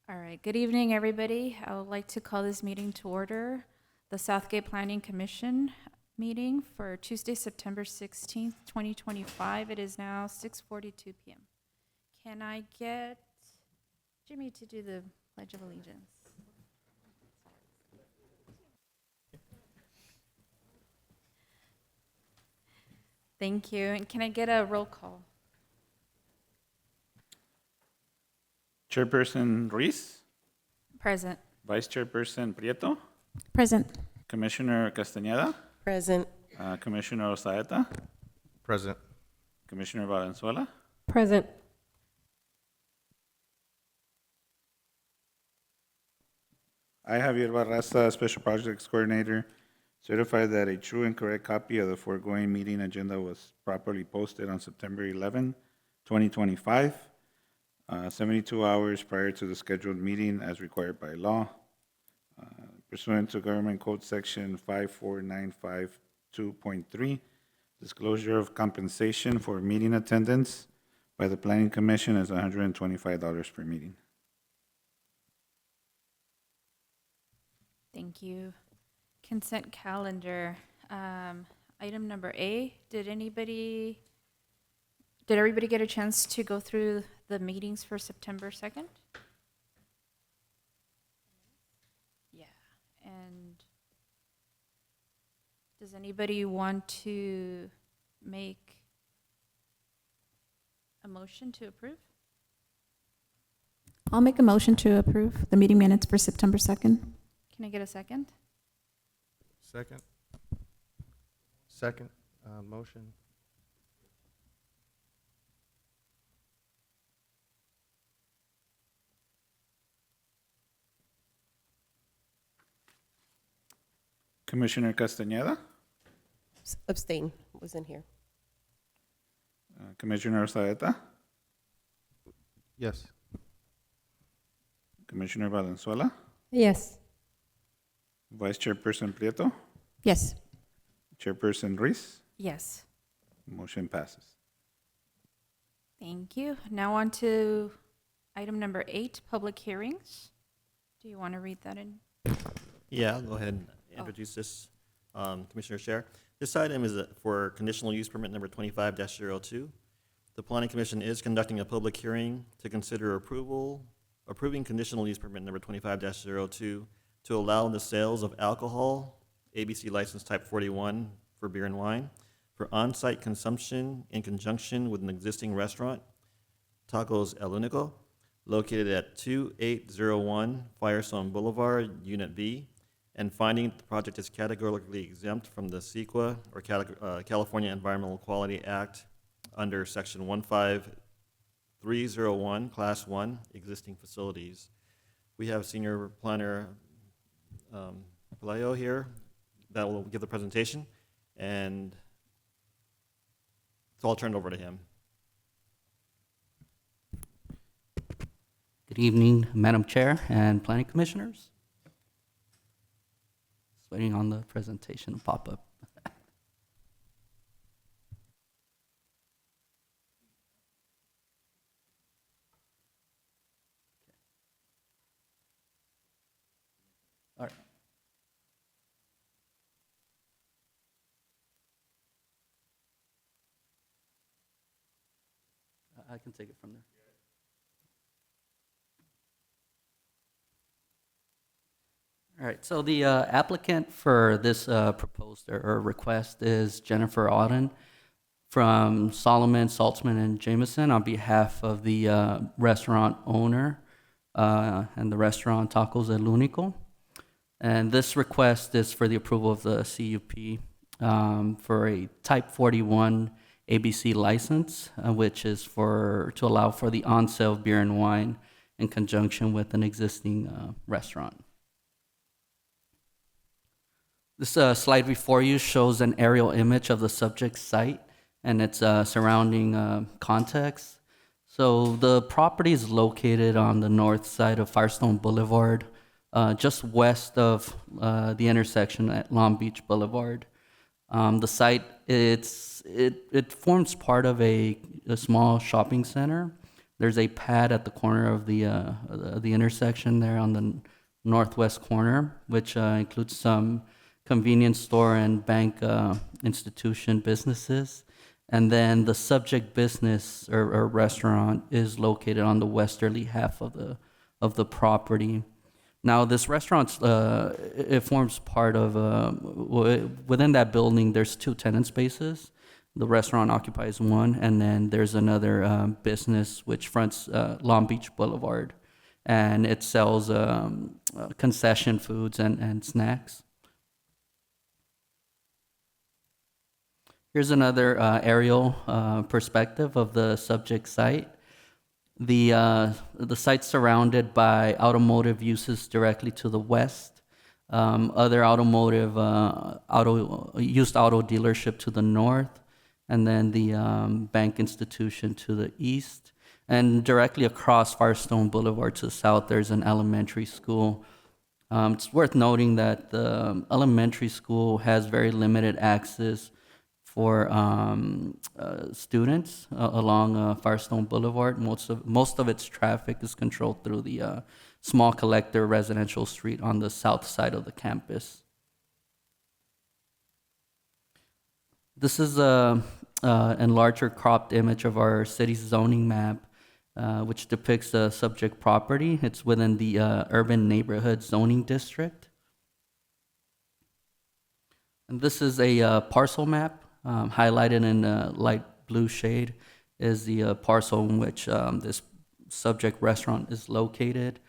All right, good evening, everybody. I would like to call this meeting to order, the Southgate Planning Commission meeting for Tuesday, September 16th, 2025. It is now 6:42 p.m. Can I get Jimmy to do the Pledge of Allegiance? Thank you. And can I get a roll call? Chairperson Ruiz, Present. Vice Chairperson Prieto, Present. Commissioner Castañeda, Present. Commissioner Osaeta, Present. Commissioner Valenzuela. Present. I, Javier Barraza, Special Projects Coordinator, certify that a true and correct copy of the foregoing meeting agenda was properly posted on September 11, 2025, 72 hours prior to the scheduled meeting as required by law. Pursuant to Government Code Section 54952.3, disclosure of compensation for meeting attendance by the Planning Commission is $125 per meeting. Thank you. Consent calendar. Item number A, did everybody get a chance to go through the meetings for September 2nd? Yeah, and does anybody want to make a motion to approve? I'll make a motion to approve the meeting minutes for September 2nd. Can I get a second? Second. Motion. Commissioner Castañeda, Abstain. Wasn't here. Commissioner Osaeta, Yes. Commissioner Valenzuela, Yes. Vice Chairperson Prieto, Yes. Chairperson Ruiz. Yes. Motion passes. Thank you. Now on to item number 8, public hearings. Do you want to read that in? Yeah, I'll go ahead and introduce this, Commissioner Chair. This item is for conditional use permit number 25-02. The Planning Commission is conducting a public hearing to consider approving conditional use permit number 25-02 to allow the sales of alcohol, ABC license type 41 for beer and wine, for on-site consumption in conjunction with an existing restaurant, Tacos El Único, located at 2801 Firestone Boulevard, Unit B, and finding the project is categorically exempt from the CEQA, or California Environmental Quality Act, under Section 15301, Class 1, existing facilities. We have Senior Planner Pelayo here that will give the presentation, and so I'll turn it over to him. Good evening, Madam Chair and Planning Commissioners. Just waiting on the presentation to pop up. All right. I can take it from there. All right, so the applicant for this proposed or request is Jennifer Auden from Solomon, Saltzman, and Jameson on behalf of the restaurant owner and the restaurant Tacos El Único. And this request is for the approval of the CUP for a Type 41 ABC license, which is to allow for the on-sale of beer and wine in conjunction with an existing restaurant. This slide before you shows an aerial image of the subject site and its surrounding context. So the property is located on the north side of Firestone Boulevard, just west of the intersection at Long Beach Boulevard. The site, it forms part of a small shopping center There's a pad at the corner of the intersection there on the northwest corner, which includes some convenience store and bank institution businesses. And then the subject business or restaurant is located on the westerly half of the property. Now, this restaurant, it forms part of, within that building, there's 2 tenant spaces. The restaurant occupies one, and then there's another business which fronts Long Beach Boulevard, and it sells concession foods and snacks. Here's another aerial perspective of the subject site. The site's surrounded by automotive uses directly to the west, other automotive used auto dealership to the north, and then the bank institution to the east. And directly across Firestone Boulevard to the south, there's an elementary school. It's worth noting that the elementary school has very limited access for students along Firestone Boulevard. Most of its traffic is controlled through the Small Collector residential street on the south side of the campus. This is a larger cropped image of our city's zoning map, which depicts the subject property. It's within the urban neighborhood zoning district. And this is a parcel map. Highlighted in a light blue shade is the parcel in which this subject restaurant is located.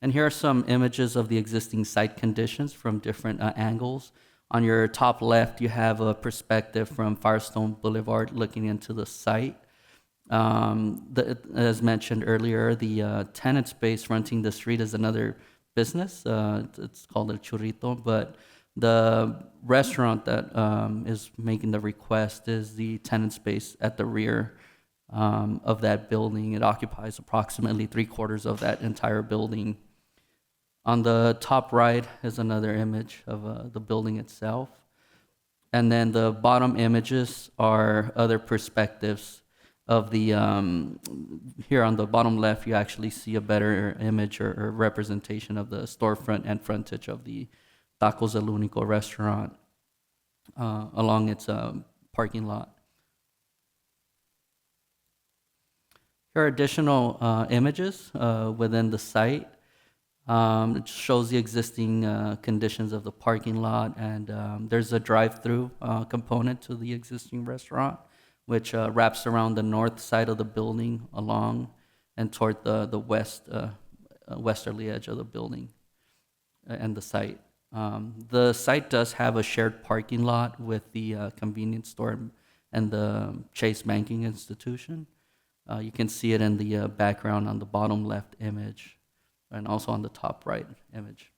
And here are some images of the existing site conditions from different angles. On your top left, you have a perspective from Firestone Boulevard looking into the site. As mentioned earlier, the tenant space fronting the street is another business. It's called El Churrito, but the restaurant that is making the request is the tenant space at the rear of that building. It occupies approximately 3/4 of that entire building. On the top right is another image of the building itself. And then the bottom images are other perspectives of the, here on the bottom left, you actually see a better image or representation of the storefront and frontage of the Tacos El Único restaurant along its parking lot. Here are additional images within the site. It shows the existing conditions of the parking lot, and there's a drive-through component to the existing restaurant, which wraps around the north side of the building along and toward the westerly edge of the building and the site. The site does have a shared parking lot with the convenience store and the Chase Banking Institution. You can see it in the background on the bottom left image and also on the top right image.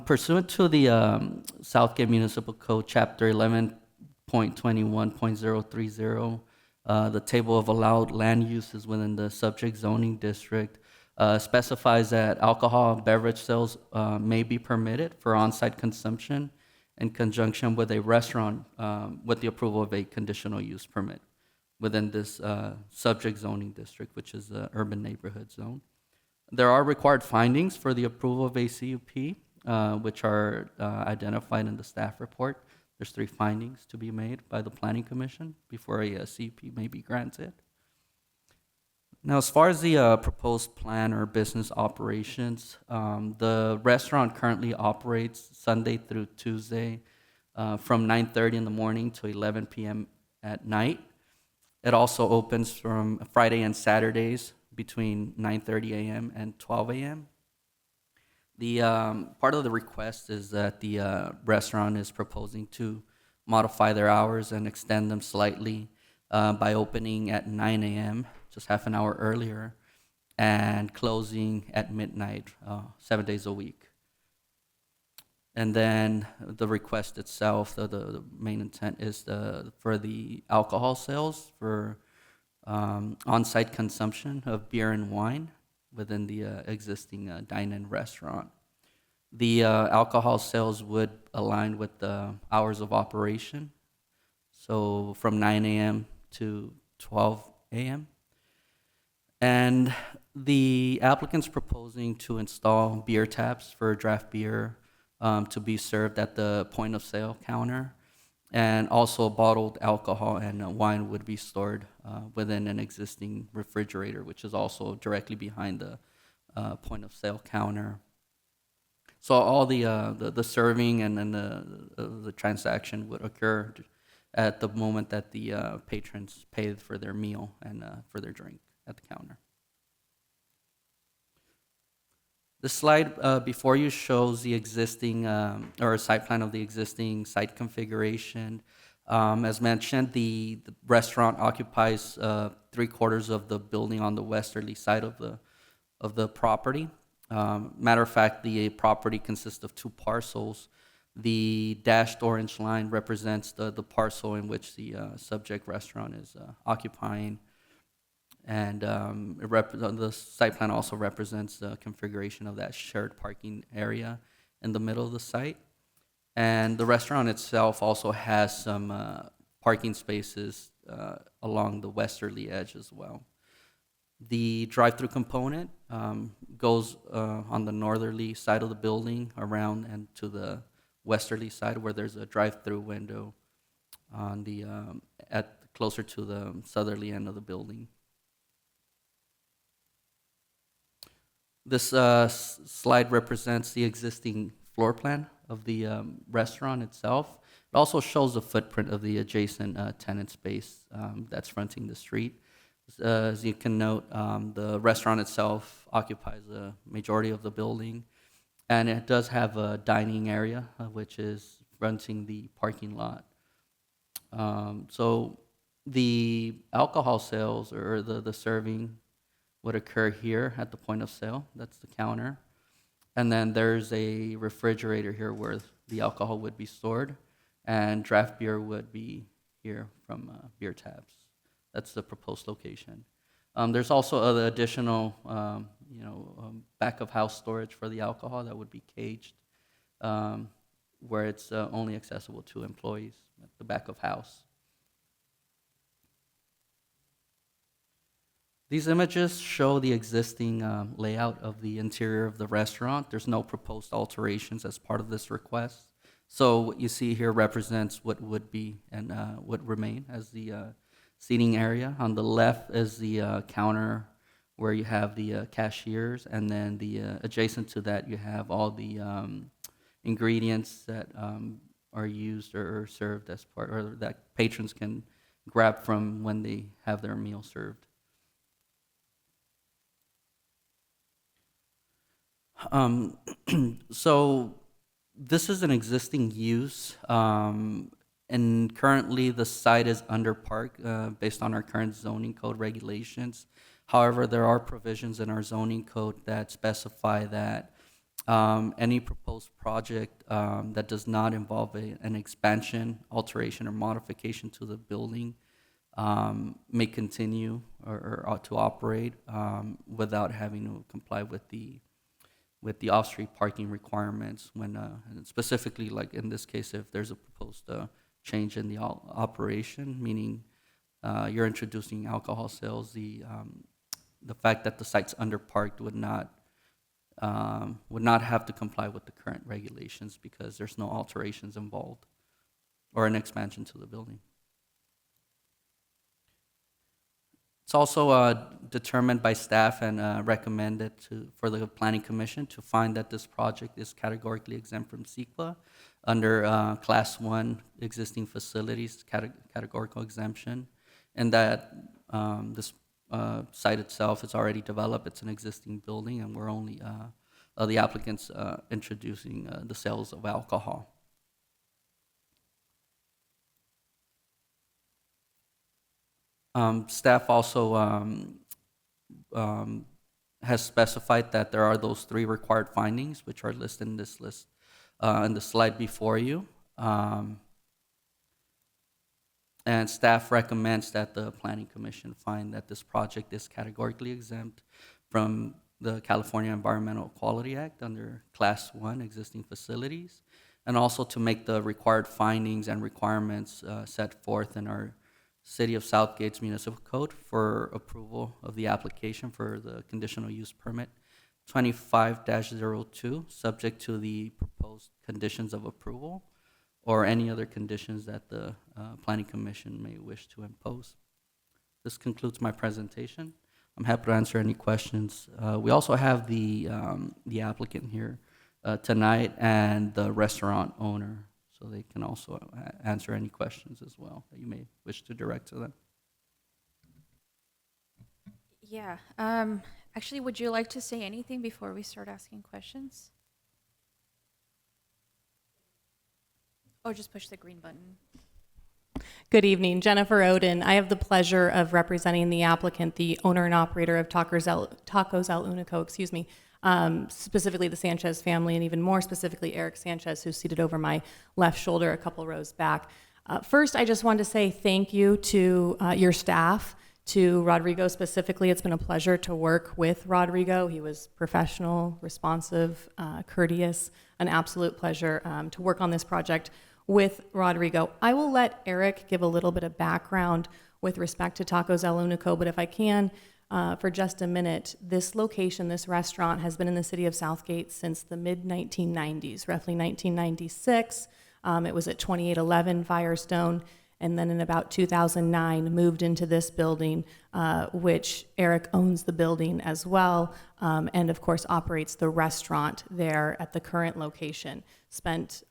Pursuant to the Southgate Municipal Code, Chapter 11.21.030, the table of allowed land uses within the subject zoning district specifies that alcohol and beverage sales may be permitted for on-site consumption in conjunction with a restaurant with the approval of a conditional use permit within this subject zoning district, which is the urban neighborhood zone. There are required findings for the approval of a CUP, which are identified in the staff report. There's 3 findings to be made by the Planning Commission before a CUP may be granted. Now, as far as the proposed plan or business operations, the restaurant currently operates Sunday through Tuesday from 9:30 in the morning to 11 p.m. at night. It also opens from Friday and Saturdays between 9:30 a.m. and 12 a.m. The part of the request is that the restaurant is proposing to modify their hours and extend them slightly by opening at 9 a.m., just half an hour earlier, and closing at midnight, 7 days a week. And then the request itself, the main intent is for the alcohol sales for on-site consumption of beer and wine within the existing dine-in restaurant. The alcohol sales would align with the hours of operation, so from 9 a.m. to 12 a.m. And the applicant's proposing to install beer taps for draft beer to be served at the point of sale counter. And also bottled alcohol and wine would be stored within an existing refrigerator, which is also directly behind the point of sale counter. So all the serving and then the transaction would occur at the moment that the patrons pay for their meal and for their drink at the counter. The slide before you shows the existing or a site plan of the existing site configuration. As mentioned, the restaurant occupies 3/4 of the building on the westerly side of the property. Matter of fact, the property consists of 2 parcels. The dashed orange line represents the parcel in which the subject restaurant is occupying. And the site plan also represents the configuration of that shared parking area in the middle of the site. And the restaurant itself also has some parking spaces along the westerly edge as well. The drive-through component goes on the northerly side of the building around and to the westerly side where there's a drive-through window on the closer to the southerly end of the building. This slide represents the existing floor plan of the restaurant itself. It also shows the footprint of the adjacent tenant space that's fronting the street. As you can note, the restaurant itself occupies a majority of the building, and it does have a dining area, which is fronting the parking lot. So the alcohol sales or the serving would occur here at the point of sale. That's the counter. And then there's a refrigerator here where the alcohol would be stored, and draft beer would be here from beer taps. That's the proposed location. There's also other additional, back of house storage for the alcohol that would be caged, where it's only accessible to employees at the back of house. These images show the existing layout of the interior of the restaurant. There's no proposed alterations as part of this request. So what you see here represents what would be and would remain as the seating area. On the left is the counter where you have the cashiers, and then adjacent to that you have all the ingredients that are used or served as part, or that patrons can grab from when they have their meal served. So this is an existing use, and currently the site is under park based on our current zoning code regulations. However, there are provisions in our zoning code that specify that any proposed project that does not involve an expansion, alteration, or modification to the building may continue or ought to operate without having to comply with the off-street parking requirements when, and specifically like in this case, if there's a proposed change in the operation, meaning you're introducing alcohol sales, the fact that the site's underparked would not have to comply with the current regulations because there's no alterations involved or an expansion to the building. It's also determined by staff and recommended for the Planning Commission to find that this project is categorically exempt from CEQA under Class 1 existing facilities categorical exemption, and that this site itself is already developed. It's an existing building, and we're only the applicants introducing the sales of alcohol. Staff also has specified that there are those 3 required findings, which are listed in this list in the slide before you. And staff recommends that the Planning Commission find that this project is categorically exempt from the California Environmental Quality Act under Class 1 existing facilities, and also to make the required findings and requirements set forth in our City of Southgate's municipal code for approval of the application for the conditional use permit 25-02, subject to the proposed conditions of approval or any other conditions that the Planning Commission may wish to impose. This concludes my presentation. I'm happy to answer any questions. We also have the applicant here tonight and the restaurant owner, so they can also answer any questions as well that you may wish to direct to them. Yeah, actually, would you like to say anything before we start asking questions? Or just push the green button. Good evening, Jennifer Oden. I have the pleasure of representing the applicant, the owner and operator of Tacos El Unico, specifically the Sanchez family, and even more specifically Eric Sanchez, who's seated over my left shoulder a couple rows back. First, I just wanted to say thank you to your staff, to Rodrigo specifically. It's been a pleasure to work with Rodrigo. He was professional, responsive, courteous, an absolute pleasure to work on this project with Rodrigo. I will let Eric give a little bit of background with respect to Tacos El Unico, but if I can, for just a minute, this location, this restaurant, has been in the city of Southgate since the mid-1990s, roughly 1996. It was at 2811 Firestone, and then in about 2009 moved into this building, which Eric owns the building as well, and of course operates the restaurant there at the current location. Spent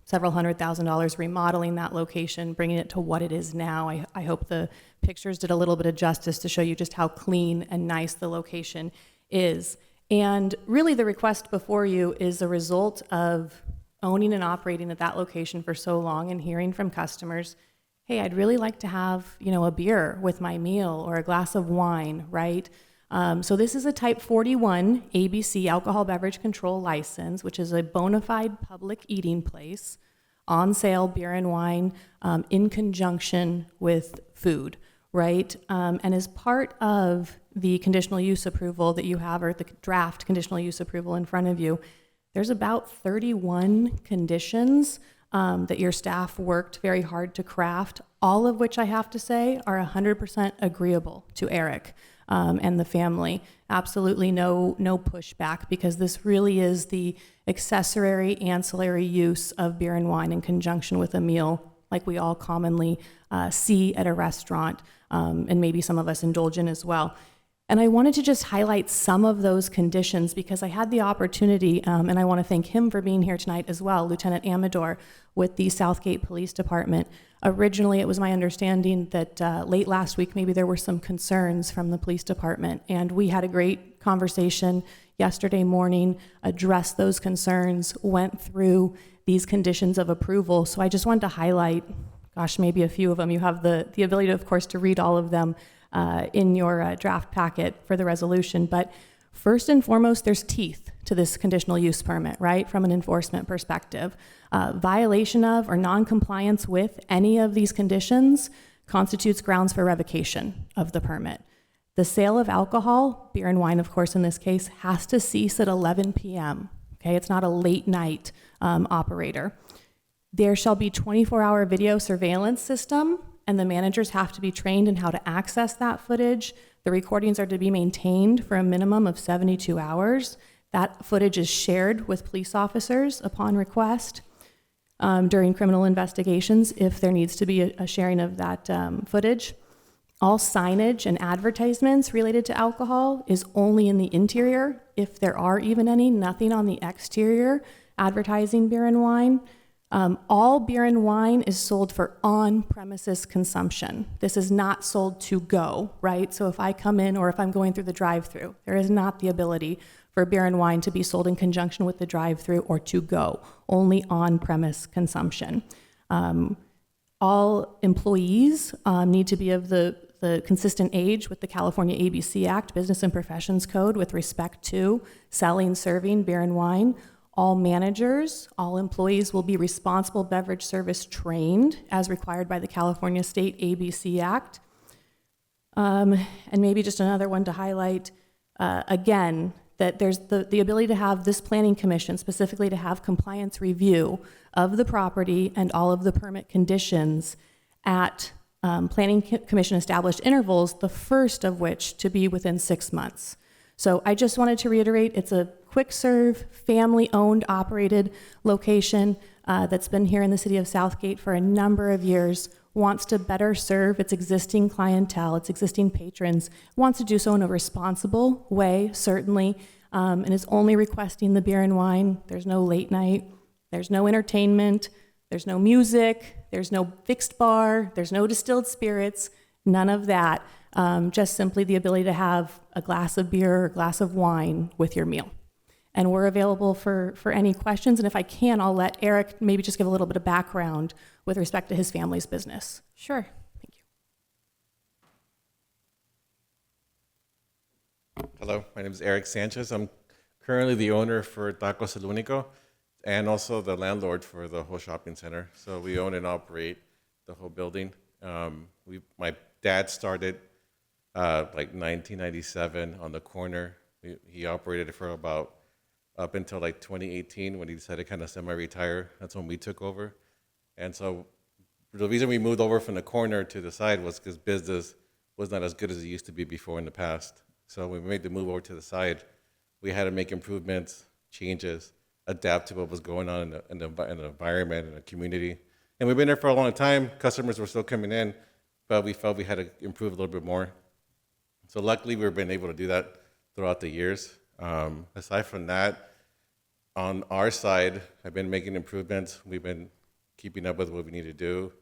several $100,000 remodeling that location, bringing it to what it is now. I hope the pictures did a little bit of justice to show you just how clean and nice the location is. And really the request before you is a result of owning and operating at that location for so long and hearing from customers, hey, I'd really like to have, a beer with my meal or a glass of wine, right? So this is a Type 41 ABC alcohol beverage control license, which is a bona fide public eating place, on sale beer and wine in conjunction with food, right? And as part of the conditional use approval that you have, or the draft conditional use approval in front of you, there's about 31 conditions that your staff worked very hard to craft, all of which I have to say are 100% agreeable to Eric and the family. Absolutely no pushback, because this really is the accessory, ancillary use of beer and wine in conjunction with a meal, like we all commonly see at a restaurant, and maybe some of us indulge in as well. And I wanted to just highlight some of those conditions because I had the opportunity, and I want to thank him for being here tonight as well, Lieutenant Amador with the Southgate Police Department. Originally, it was my understanding that late last week, maybe there were some concerns from the police department, and we had a great conversation yesterday morning, addressed those concerns, went through these conditions of approval. So I just wanted to highlight, maybe a few of them. You have the ability, of course, to read all of them in your draft packet for the resolution. But first and foremost, there's teeth to this conditional use permit, right, from an enforcement perspective. Violation of or non-compliance with any of these conditions constitutes grounds for revocation of the permit. The sale of alcohol, beer and wine, of course, in this case, has to cease at 11 p.m. Okay, it's not a late night operator. There shall be 24-hour video surveillance system, and the managers have to be trained in how to access that footage. The recordings are to be maintained for a minimum of 72 hours. That footage is shared with police officers upon request during criminal investigations if there needs to be a sharing of that footage. All signage and advertisements related to alcohol is only in the interior, if there are even any, nothing on the exterior advertising beer and wine. All beer and wine is sold for on-premises consumption. This is not sold to go, right? So if I come in or if I'm going through the drive-through, there is not the ability for beer and wine to be sold in conjunction with the drive-through or to go, only on-premise consumption. All employees need to be of the consistent age with the California ABC Act, Business and Professions Code, with respect to selling, serving beer and wine. All managers, all employees will be responsible beverage service trained as required by the California State ABC Act. And maybe just another one to highlight, again, that there's the ability to have this planning commission, specifically to have compliance review of the property and all of the permit conditions at planning commission established intervals, the first of which to be within 6 months. So I just wanted to reiterate, it's a quick serve, family-owned, operated location that's been here in the city of Southgate for a number of years, wants to better serve its existing clientele, its existing patrons, wants to do so in a responsible way, certainly, and is only requesting the beer and wine. There's no late night, there's no entertainment, there's no music, there's no fixed bar, there's no distilled spirits, none of that. Just simply the ability to have a glass of beer or a glass of wine with your meal. And we're available for any questions. And if I can, I'll let Eric maybe just give a little bit of background with respect to his family's business. Sure. Thank you. Hello, my name is Eric Sanchez. I'm currently the owner for Tacos El Único and also the landlord for the whole shopping center. So we own and operate the whole building. My dad started like 1997 on the corner. He operated it for about up until like 2018 when he decided to kind of semi-retire. That's when we took over. And so the reason we moved over from the corner to the side was because business was not as good as it used to be before in the past. So when we made the move over to the side, we had to make improvements, changes, adapt to what was going on in the environment and the community. And we've been there for a long time. Customers were still coming in, but we felt we had to improve a little bit more. So luckily, we've been able to do that throughout the years. Aside from that, on our side, I've been making improvements. We've been keeping up with what we need to do.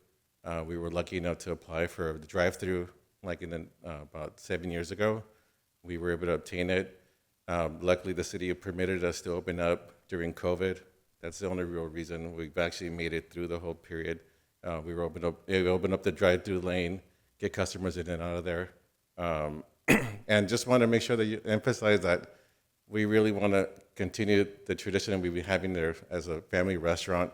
We were lucky enough to apply for the drive-through like about 7 years ago. We were able to obtain it. Luckily, the city permitted us to open up during COVID. That's the only real reason we've actually made it through the whole period. We opened up the drive-through lane, get customers in and out of there. And just want to make sure that you emphasize that we really want to continue the tradition that we've been having there as a family restaurant.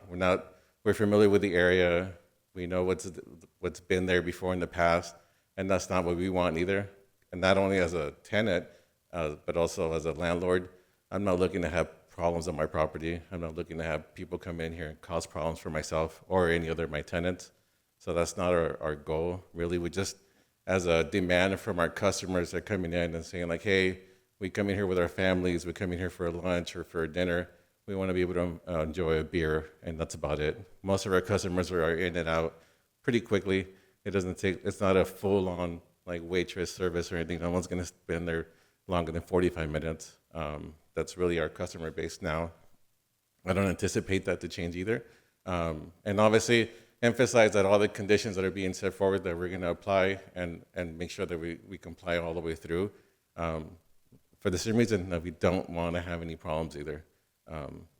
We're familiar with the area. We know what's been there before in the past, and that's not what we want either. And not only as a tenant, but also as a landlord. I'm not looking to have problems on my property. I'm not looking to have people come in here and cause problems for myself or any other of my tenants. So that's not our goal, really. We just, as a demand from our customers that are coming in and saying like, hey, we come in here with our families, we come in here for a lunch or for a dinner, we want to be able to enjoy a beer, and that's about it. Most of our customers are in and out pretty quickly. It's not a full-on like waitress service or anything. No one's going to spend there longer than 45 minutes. That's really our customer base now. I don't anticipate that to change either. And obviously, emphasize that all the conditions that are being set forward that we're going to apply and make sure that we comply all the way through. For the same reason that we don't want to have any problems either.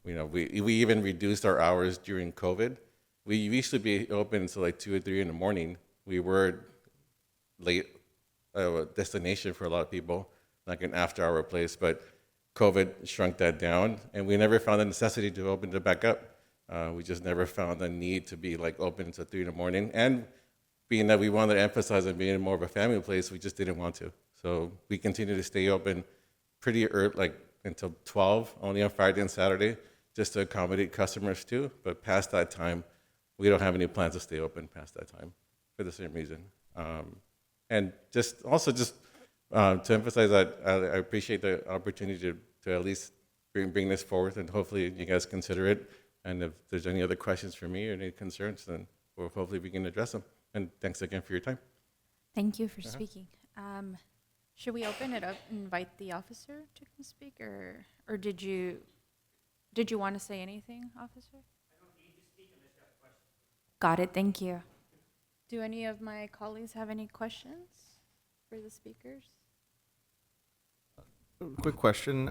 We even reduced our hours during COVID. We used to be open until like 2 or 3 in the morning. We were late destination for a lot of people, like an after-hour place, but COVID shrunk that down, and we never found the necessity to open it back up. We just never found the need to be like open until 3 in the morning. And being that we wanted to emphasize on being more of a family place, we just didn't want to. So we continue to stay open pretty early, like until 12, only on Friday and Saturday, just to accommodate customers too. But past that time, we don't have any plans to stay open past that time for the same reason. And just to emphasize that I appreciate the opportunity to at least bring this forward, and hopefully you guys consider it. And if there's any other questions for me or any concerns, then hopefully we can address them. And thanks again for your time. Thank you for speaking. Should we open it up and invite the officer to come speak, or did you want to say anything, officer? I don't need to speak unless you have a question. Got it. Thank you. Do any of my colleagues have any questions for the speakers? Quick question.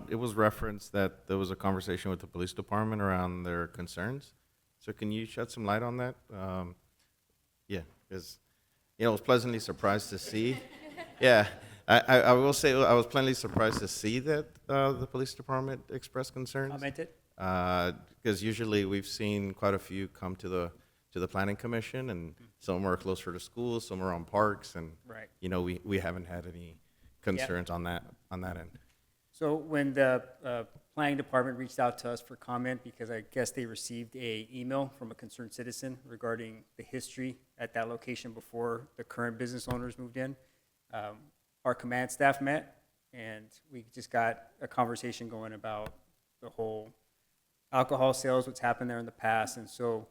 It was referenced that there was a conversation with the police department around their concerns. So can you shed some light on that? Yeah, because I was pleasantly surprised to see. Yeah, I will say I was pleasantly surprised to see that the police department expressed concerns. Commented? Because usually we've seen quite a few come to the planning commission, and some are closer to schools, some are on parks, and Right. we haven't had any concerns on that end. So when the planning department reached out to us for comment, because I guess they received a email from a concerned citizen regarding the history at that location before the current business owners moved in, our command staff met, and we just got a conversation going about the whole alcohol sales, what's happened there in the past, and so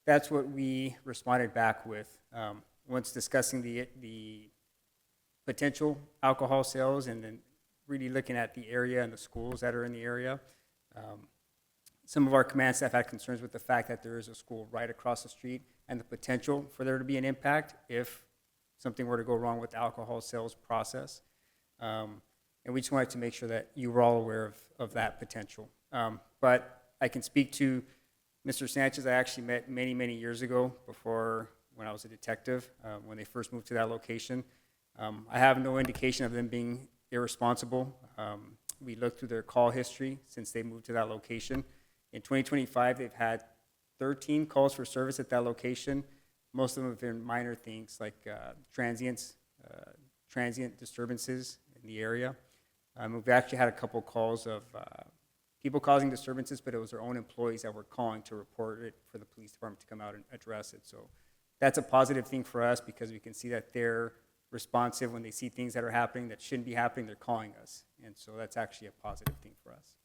that's what we responded back with. Once discussing the potential alcohol sales and then really looking at the area and the schools that are in the area. Some of our command staff had concerns with the fact that there is a school right across the street and the potential for there to be an impact if something were to go wrong with the alcohol sales process. And we just wanted to make sure that you were all aware of that potential. But I can speak to Mr. Sanchez. I actually met many, many years ago before when I was a detective, when they first moved to that location. I have no indication of them being irresponsible. We looked through their call history since they moved to that location. In 2025, they've had 13 calls for service at that location. Most of them have been minor things like transient disturbances in the area. We've actually had a couple calls of people causing disturbances, but it was their own employees that were calling to report it for the police department to come out and address it. So that's a positive thing for us because we can see that they're responsive when they see things that are happening that shouldn't be happening. They're calling us, and so that's actually a positive thing for us.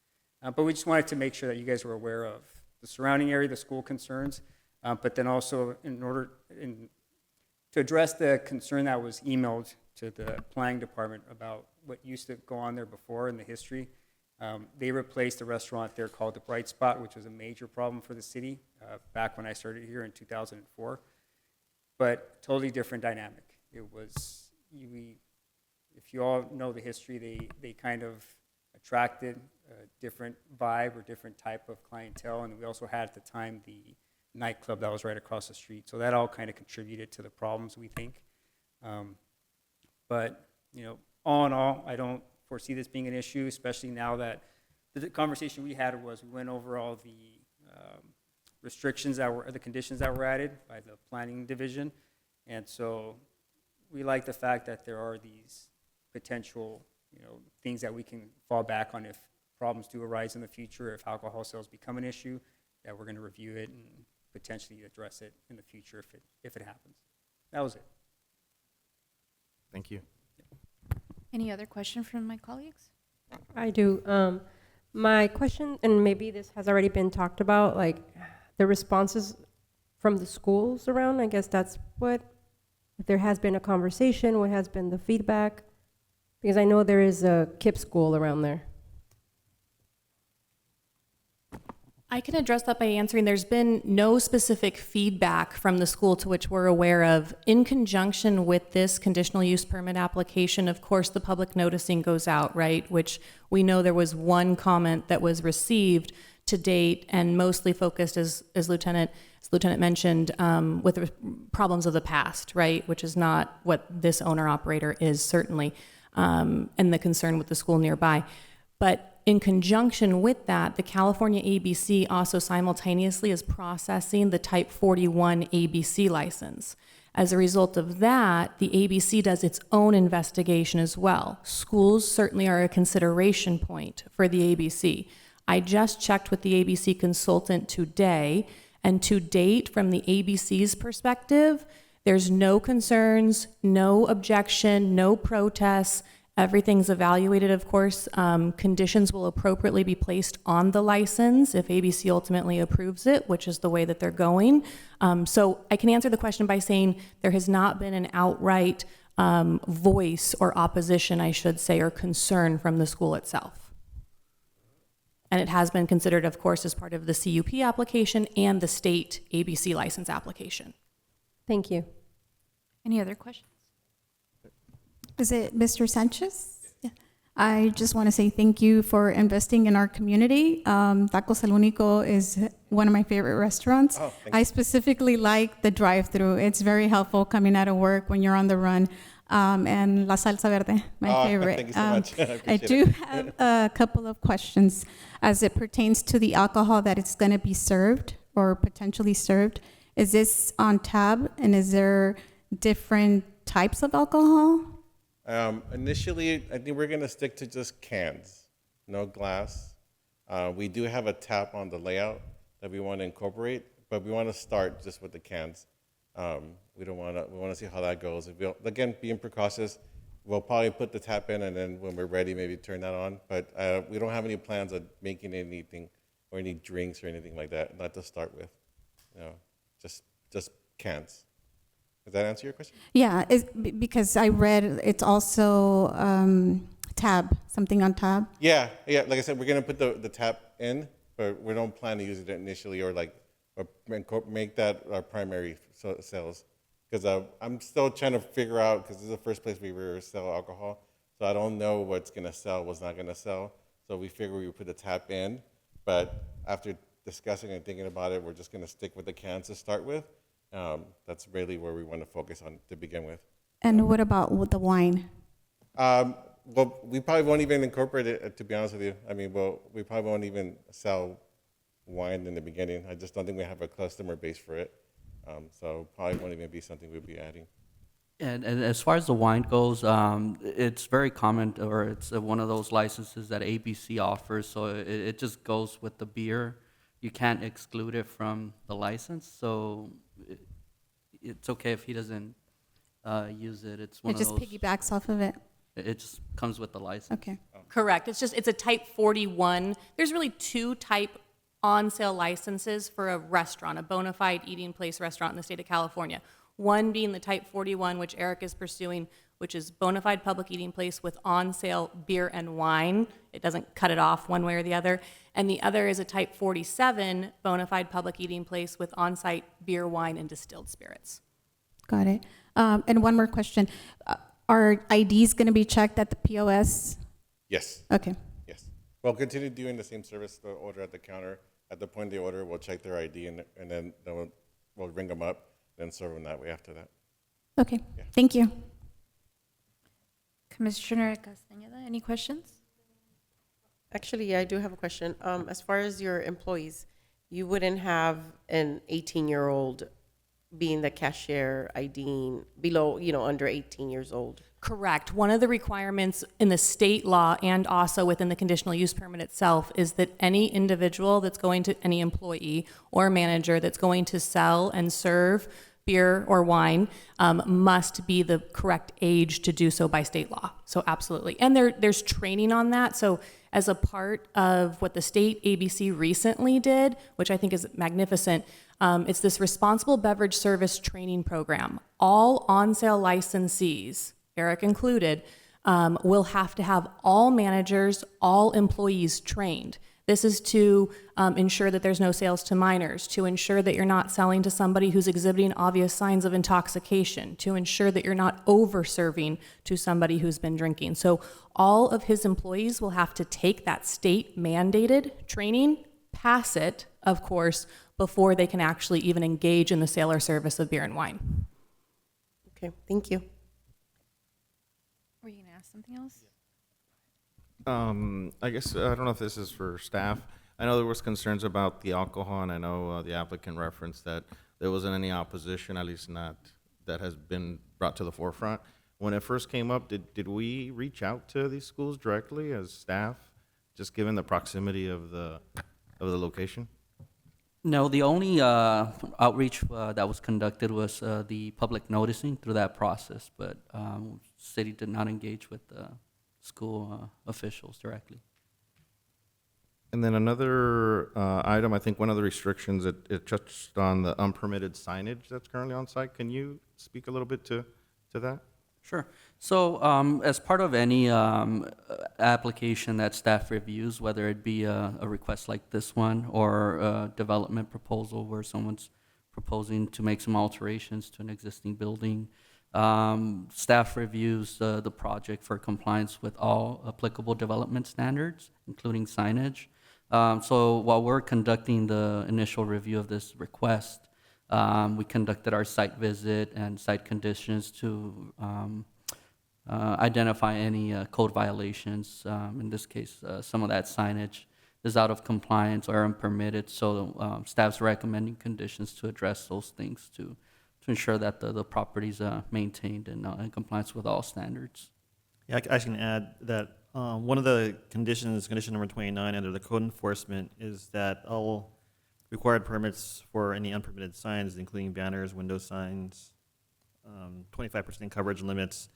But we just wanted to make sure that you guys were aware of the surrounding area, the school concerns, but then also to address the concern that was emailed to the planning department about what used to go on there before in the history. They replaced a restaurant there called the Bright Spot, which was a major problem for the city back when I started here in 2004, but totally different dynamic. It was, if you all know the history, they kind of attracted a different vibe or different type of clientele, and we also had at the time the nightclub that was right across the street. So that all kind of contributed to the problems, we think. But, all in all, I don't foresee this being an issue, especially now that the conversation we had was we went over all the restrictions the conditions that were added by the planning division. And so we like the fact that there are these potential, things that we can fall back on if problems do arise in the future, if alcohol sales become an issue, that we're going to review it and potentially address it in the future if it happens. That was it. Thank you. Any other question from my colleagues? I do. My question, and maybe this has already been talked about, like the responses from the schools around, I guess that's if there has been a conversation, what has been the feedback? Because I know there is a KIPP school around there. I can address that by answering there's been no specific feedback from the school to which we're aware of. In conjunction with this conditional use permit application, of course, the public noticing goes out, right? Which we know there was one comment that was received to date and mostly focused, as Lieutenant mentioned, with the problems of the past, right? Which is not what this owner-operator is, certainly, and the concern with the school nearby. But in conjunction with that, the California ABC also simultaneously is processing the Type 41 ABC license. As a result of that, the ABC does its own investigation as well. Schools certainly are a consideration point for the ABC. I just checked with the ABC consultant today, and to date, from the ABC's perspective, there's no concerns, no objection, no protests. Everything's evaluated, of course. Conditions will appropriately be placed on the license if ABC ultimately approves it, which is the way that they're going. So I can answer the question by saying there has not been an outright voice or opposition, I should say, or concern from the school itself. And it has been considered, of course, as part of the CUP application and the state ABC license application. Thank you. Any other questions? Is it Mr. Sanchez? Yeah. I just want to say thank you for investing in our community. Tacos El Único is one of my favorite restaurants. Oh, thank I you. specifically like the drive-through. It's very helpful coming out of work when you're on the run. And la salsa verde, my favorite. Thank you so much. I I appreciate do it. have a couple of questions as it pertains to the alcohol that it's going to be served or potentially served. Is this on tab, and is there different types of alcohol? Initially, I think we're gonna stick to just cans, no glass. We do have a tap on the layout that we want to incorporate, but we want to start just with the cans. We want to see how that goes. If we'll, again, being precautious, we'll probably put the tap in, and then when we're ready, maybe turn that on. But we don't have any plans of making anything or any drinks or anything like that, not to start with. Just cans. Does that answer your question? Yeah, because I read it's also tab, something on tab. Yeah. Like I said, we're gonna put the tap in, but we don't plan to use it initially or make that our primary sales. Because I'm still trying to figure out, because this is the first place we ever sell alcohol, so I don't know what's gonna sell, what's not gonna sell. So we figure we would put the tap in, but after discussing and thinking about it, we're just gonna stick with the cans to start with. That's really where we want to focus on to begin with. And what about with the wine? Well, we probably won't even incorporate it, to be honest with you. I mean, we probably won't even sell wine in the beginning. I just don't think we have a customer base for it. So probably won't even be something we'll be adding. And as far as the wine goes, it's very common, or it's one of those licenses that ABC offers, so it just goes with the beer. You can't exclude it from the license, so it's okay if he doesn't use it. It's one It of just those. piggybacks off of it. It just comes with the license. Okay. Correct. It's a type 41. There's really two type on-sale licenses for a restaurant, a bona fide eating place restaurant in the state of California. One being the type 41, which Eric is pursuing, which is bona fide public eating place with on-sale beer and wine. It doesn't cut it off one way or the other. And the other is a type 47 bona fide public eating place with on-site beer, wine, and distilled spirits. Got it. And one more question. Are IDs going to be checked at the POS? Yes. Okay. Yes. We'll continue doing the same service, the order at the counter. At the point of the order, we'll check their ID, and then we'll ring them up, then serve them that way after that. Okay. Yeah. Thank you. Commissioner Castañeda, any questions? Actually, yeah, I do have a question. As far as your employees, you wouldn't have an 18-year-old being the cashier IDing below, under 18 years old. Correct. One of the requirements in the state law and also within the conditional use permit itself is that any individual that's going to, any employee or manager that's going to sell and serve beer or wine must be the correct age to do so by state law. So absolutely. And there's training on that. So as a part of what the state ABC recently did, which I think is magnificent, it's this responsible beverage service training program. All on-sale licensees, Eric included, will have to have all managers, all employees trained. This is to ensure that there's no sales to minors, to ensure that you're not selling to somebody who's exhibiting obvious signs of intoxication, to ensure that you're not over-serving to somebody who's been drinking. So all of his employees will have to take that state-mandated training, pass it, of course, before they can actually even engage in the sale or service of beer and wine. Okay, thank you. Were you going to ask something else? I guess, I don't know if this is for staff. I know there was concerns about the alcohol, and I know the applicant referenced that there wasn't any opposition, at least not that has been brought to the forefront. When it first came up, did we reach out to these schools directly as staff, just given the proximity of the location? No, the only outreach that was conducted was the public noticing through that process, but city did not engage with the school officials directly. And then another item, I think one of the restrictions, it touched on the unpermitted signage that's currently on site. Can you speak a little bit to that? Sure. So as part of any application that staff reviews, whether it be a request like this one or a development proposal where someone's proposing to make some alterations to an existing building, staff reviews the project for compliance with all applicable development standards, including signage. So while we're conducting the initial review of this request, we conducted our site visit and site conditions to identify any code violations. In this case, some of that signage is out of compliance or unpermitted, so staff's recommending conditions to address those things to ensure that the property's maintained and in compliance with all standards. Yeah, I can add that one of the conditions, condition number 29 under the code enforcement, is that all required permits for any unpermitted signs, including banners, window signs, 25% coverage limits,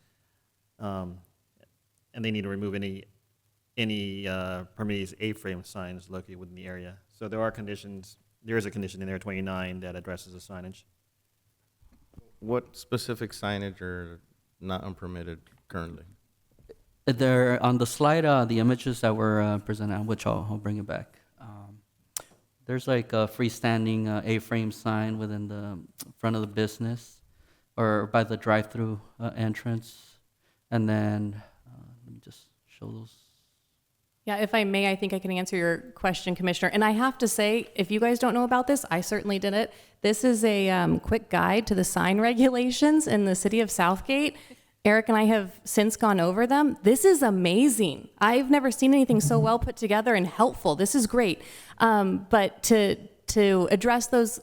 and they need to remove any permitted A-frame signs located within the area. So there are conditions. There is a condition in there, 29, that addresses the signage. What specific signage are not unpermitted currently? There, on the slide, the images that were presented, which I'll bring it back. There's like a freestanding A-frame sign within the front of the business or by the drive-through entrance. And then, let me just show those. Yeah, if I may, I think I can answer your question, Commissioner. And I have to say, if you guys don't know about this, I certainly didn't. This is a quick guide to the sign regulations in the city of Southgate. Eric and I have since gone over them. This is amazing. I've never seen anything so well put together and helpful. This is great. But to address those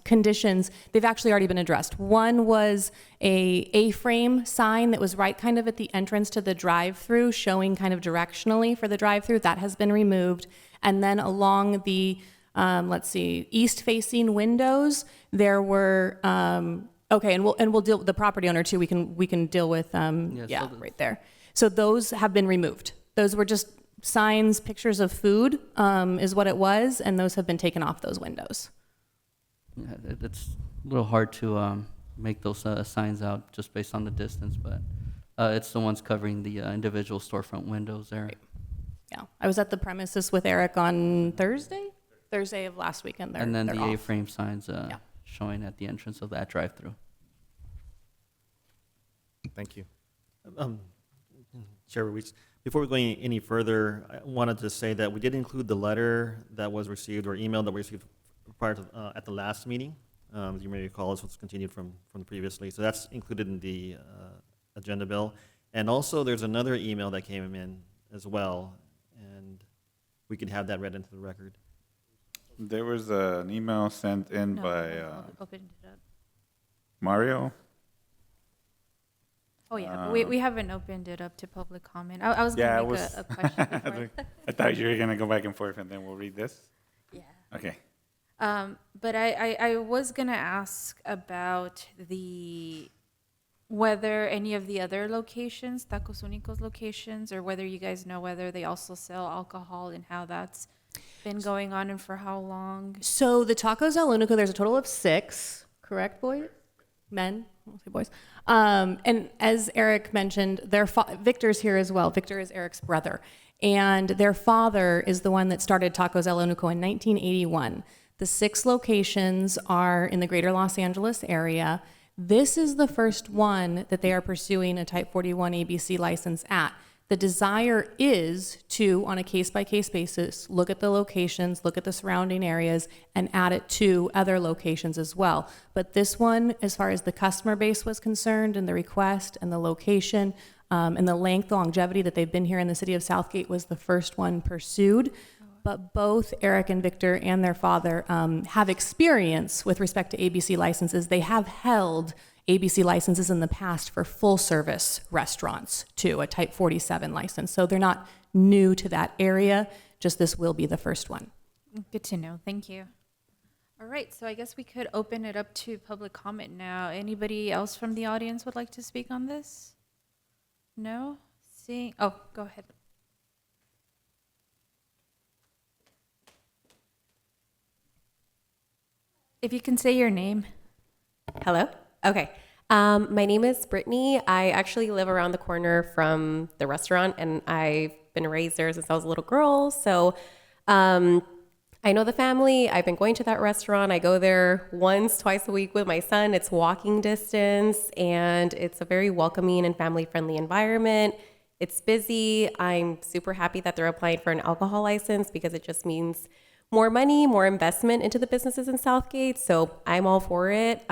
conditions, they've actually already been addressed. One was a A-frame sign that was right kind of at the entrance to the drive-through, showing kind of directionally for the drive-through. That has been removed. And then along the, east-facing windows, there were, okay, and we'll deal with the property owner too. We can deal with, so right there. So those have been removed. Those were just signs, pictures of food, is what it was, and those have been taken off those windows. Yeah, it's a little hard to make those signs out just based on the distance, but it's the ones covering the individual storefront windows there. Right. Yeah, I was at the premises with Eric on Thursday of last weekend. And then they're the off. A-frame signs showing at the entrance of that drive-through. Thank you. Chair Ruiz, before we go any further, I wanted to say that we did include the letter that was received or email that we received prior to at the last meeting. As you may recall, this was continued from previously, so that's included in the agenda bill. And also, there's another email that came in as well, and we can have that read into the record. There was an email sent in No, by I'll open it up. Mario. Oh, yeah, but we haven't opened it up to public comment. I was Yeah, going to make a question before. I thought you were going to go back and forth and then we'll read this. Yeah. Okay. But I was going to ask about whether any of the other locations, Tacos Únicos locations, or whether you guys know whether they also sell alcohol and how that's been going on and for how long. So the Tacos El Unico, there's a total of 6, correct, boys? Men? I won't say boys. And as Eric mentioned, Victor's here as well. Victor is Eric's brother. And their father is the one that started Tacos El Unico in 1981. The 6 locations are in the greater Los Angeles area. This is the first one that they are pursuing a Type 41 ABC license at. The desire is to, on a case-by-case basis, look at the locations, look at the surrounding areas, and add it to other locations as well. But this one, as far as the customer base was concerned, and the request, and the location, and the length, the longevity that they've been here in the city of Southgate was the first one pursued. But both Eric and Victor and their father have experience with respect to ABC licenses. They have held ABC licenses in the past for full-service restaurants, too, a Type 47 license. So they're not new to that area, just this will be the first one. Good to know. Thank you. All right, so I guess we could open it up to public comment now. Anybody else from the audience would like to speak on this? No? Oh, go ahead. If you can say your name. Hello? Okay. My name is Brittany. I actually live around the corner from the restaurant, and I've been raised there since I was a little girl. So I know the family. I've been going to that restaurant. I go there twice a week with my son. It's walking distance, and it's a very welcoming and family-friendly environment. It's busy. I'm super happy that they're applying for an alcohol license because it just means more money, more investment into the businesses in Southgate. So I'm all for it.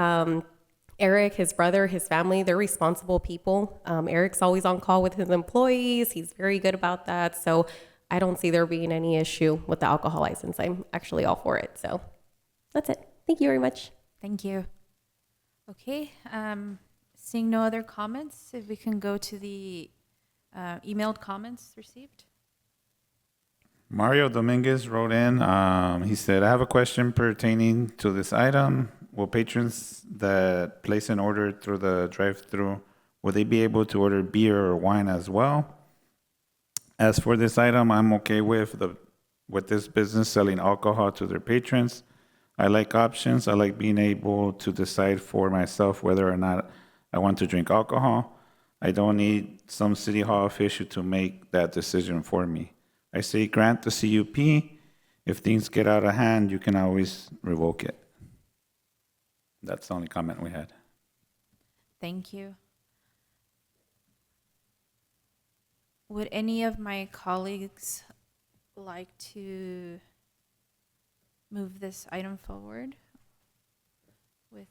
Eric, his brother, his family, they're responsible people. Eric's always on call with his employees. He's very good about that. So I don't see there being any issue with the alcohol license. I'm actually all for it. So that's it. Thank you very much. Thank you. Okay, seeing no other comments, if we can go to the Emailed comments received? Mario Dominguez wrote in. He said, I have a question pertaining to this item. Will patrons that place an order through the drive-through, will they be able to order beer or wine as well? As for this item, I'm okay with this business selling alcohol to their patrons. I like options. I like being able to decide for myself whether or not I want to drink alcohol. I don't need some city hall official to make that decision for me. I say grant the CUP. If things get out of hand, you can always revoke it. That's the only comment we had. Thank you. Would any of my colleagues like to move this item forward with?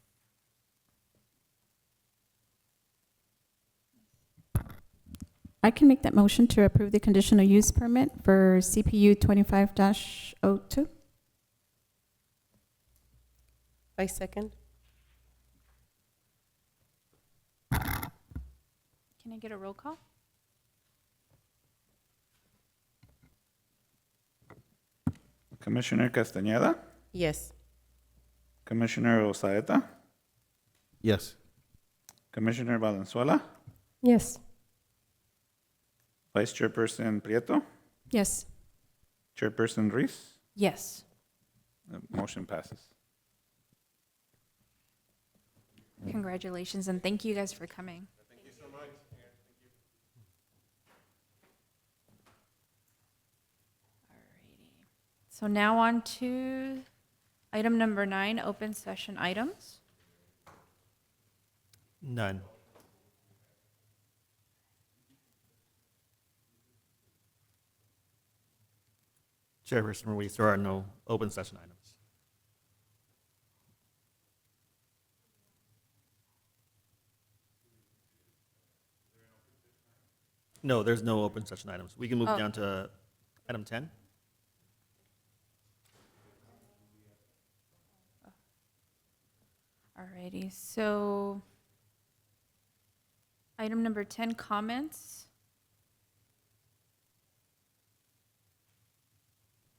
I can make that motion to approve the conditional use permit for CPU 25-02. I second. Can I get a roll call? Commissioner Castañeda, Yes. Commissioner Osaeta, Yes. Commissioner Valenzuela, Yes. Vice Chairperson Prieto, Yes. Chairperson Reese. Yes. The motion passes. Congratulations, and thank you guys for coming. Alrighty. So now on to item number 9, open session items. None. Chairperson Ruiz, there are no open session items. No, there's no open session items. We can move Oh. down to item 10. Alrighty, so item number 10, comments.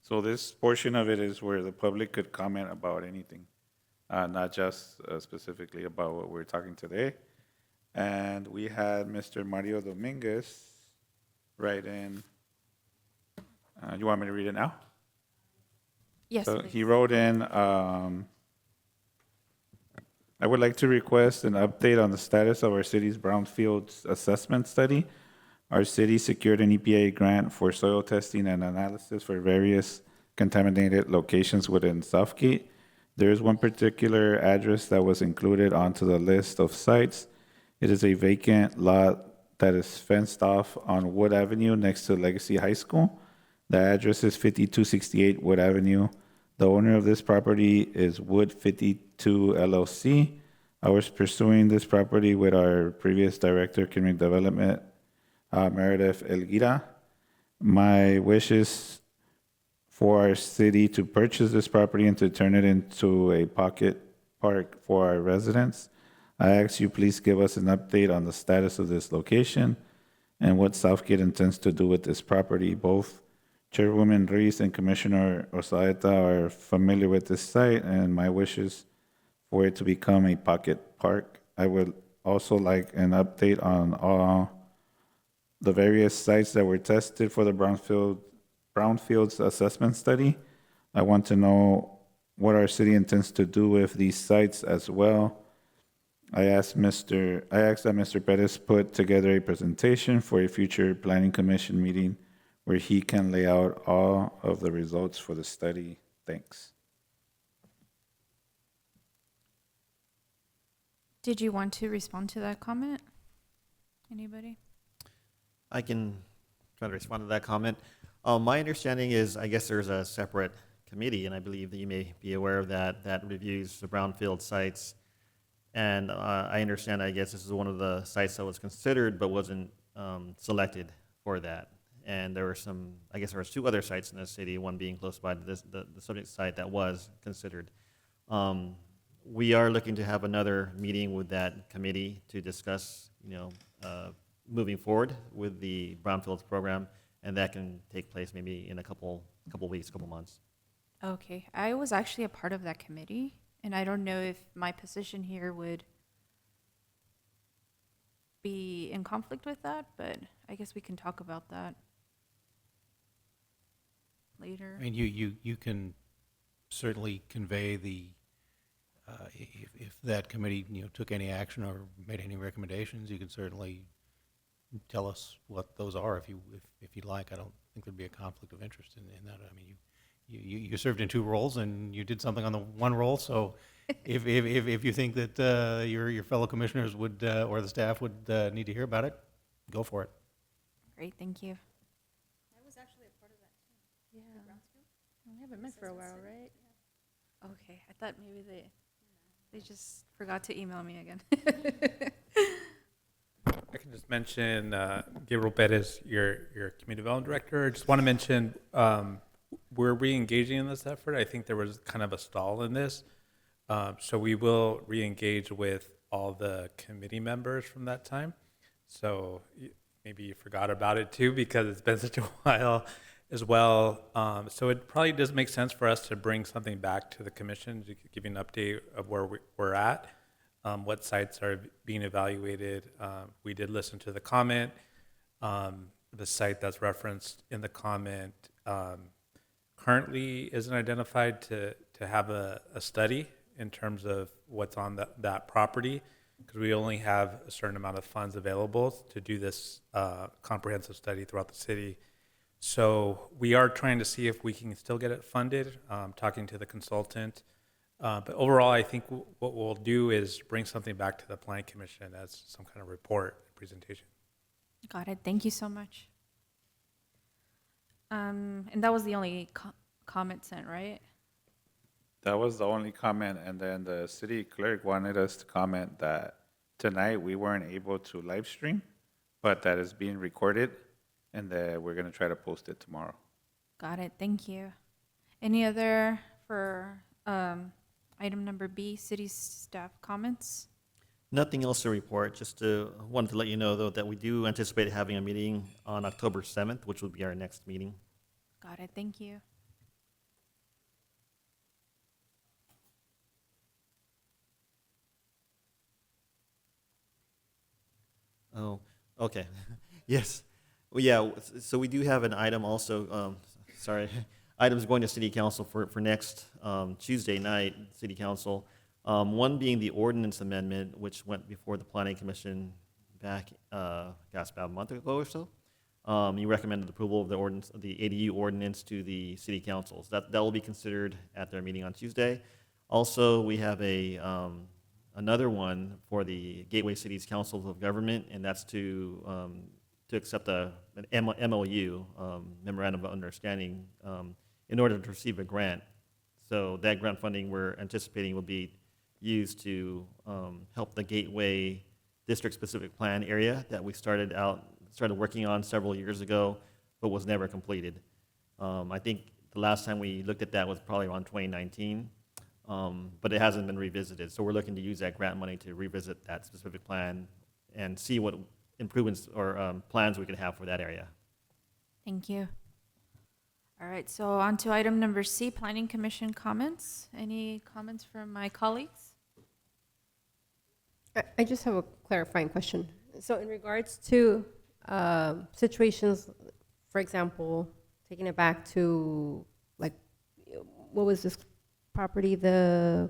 So this portion of it is where the public could comment about anything, not just specifically about what we're talking today. And we had Mr. Mario Dominguez write in. You want me to read it now? Yes, So please. he wrote in, I would like to request an update on the status of our city's brownfields assessment study. Our city secured an EPA grant for soil testing and analysis for various contaminated locations within Southgate. There is one particular address that was included onto the list of sites. It is a vacant lot that is fenced off on Wood Avenue next to Legacy High School. The address is 5268 Wood Avenue. The owner of this property is Wood 52 LLC. I was pursuing this property with our previous director, Community Development, Meredith Elguira. My wish is for our city to purchase this property and to turn it into a pocket park for our residents. I ask you please give us an update on the status of this location and what Southgate intends to do with this property. Both Chairwoman Reese and Commissioner Osaeta are familiar with this site, and my wish is for it to become a pocket park. I would also like an update on all the various sites that were tested for the brownfields assessment study. I want to know what our city intends to do with these sites as well. I asked that Mr. Perez put together a presentation for a future planning commission meeting where he can lay out all of the results for the study. Thanks. Did you want to respond to that comment? Anybody? I can try to respond to that comment. My understanding is, I guess there's a separate committee, and I believe that you may be aware of that, that reviews the brownfield sites. And I understand, I guess this is one of the sites that was considered but wasn't selected for that. And there were some, I guess there was 2 other sites in the city, one being close by to this, the subject site that was considered. We are looking to have another meeting with that committee to discuss, moving forward with the brownfields program, and that can take place maybe in a couple weeks, couple months. Okay, I was actually a part of that committee, and I don't know if my position here would be in conflict with that, but I guess we can talk about that later. I mean, you can certainly convey the, if that committee, took any action or made any recommendations, you can certainly tell us what those are if you'd like. I don't think there'd be a conflict of interest in that. I mean, you served in two roles and you did something on the one role, so if you think that your fellow commissioners would, or the staff would need to hear about it, go for it. Great, thank you. I was actually a part of that too. Yeah. We haven't met for a while, right? Okay, I thought maybe they just forgot to email me again. I can just mention Gabriel Perez, your community development director. I just want to mention we're re-engaging in this effort. I think there was kind of a stall in this. So we will re-engage with all the committee members from that time. So maybe you forgot about it too because it's been such a while as well. So it probably does make sense for us to bring something back to the commission to give you an update of where we're at, what sites are being evaluated. We did listen to the comment. The site that's referenced in the comment currently isn't identified to have a study in terms of what's on that property, because we only have a certain amount of funds available to do this comprehensive study throughout the city. So we are trying to see if we can still get it funded, talking to the consultant. But overall, I think what we'll do is bring something back to the Planning Commission as some kind of report presentation. Got it, thank you so much. And that was the only comment sent, right? That was the only comment, and then the city clerk wanted us to comment that tonight we weren't able to live stream, but that is being recorded, and that we're gonna try to post it tomorrow. Got it, thank you. Any other for item number B, city staff comments? Nothing else to report. Just wanted to let you know, though, that we do anticipate having a meeting on October 7th, which will be our next meeting. Got it, thank you. Oh, okay. Yes. Well, yeah, so we do have an item also, sorry, items going to city council for next Tuesday night, city council. One being the ordinance amendment, which went before the planning commission back, gosh, about a month ago or so. You recommended approval of the ordinance, the ADU ordinance to the city councils. That will be considered at their meeting on Tuesday. Also, we have another one for the Gateway Cities Councils of Government, and that's to accept an MOU, Memorandum of Understanding, in order to receive a grant. So that grant funding we're anticipating will be used to help the Gateway district-specific plan area that we started working on several years ago, but was never completed. I think the last time we looked at that was probably around 2019. But it hasn't been revisited. So we're looking to use that grant money to revisit that specific plan and see what improvements or plans we could have for that area. Thank you. All right, so on to item number C, Planning Commission comments. Any comments from my colleagues? I just have a clarifying question. So in regards to situations, for example, taking it back to, like, what was this property, the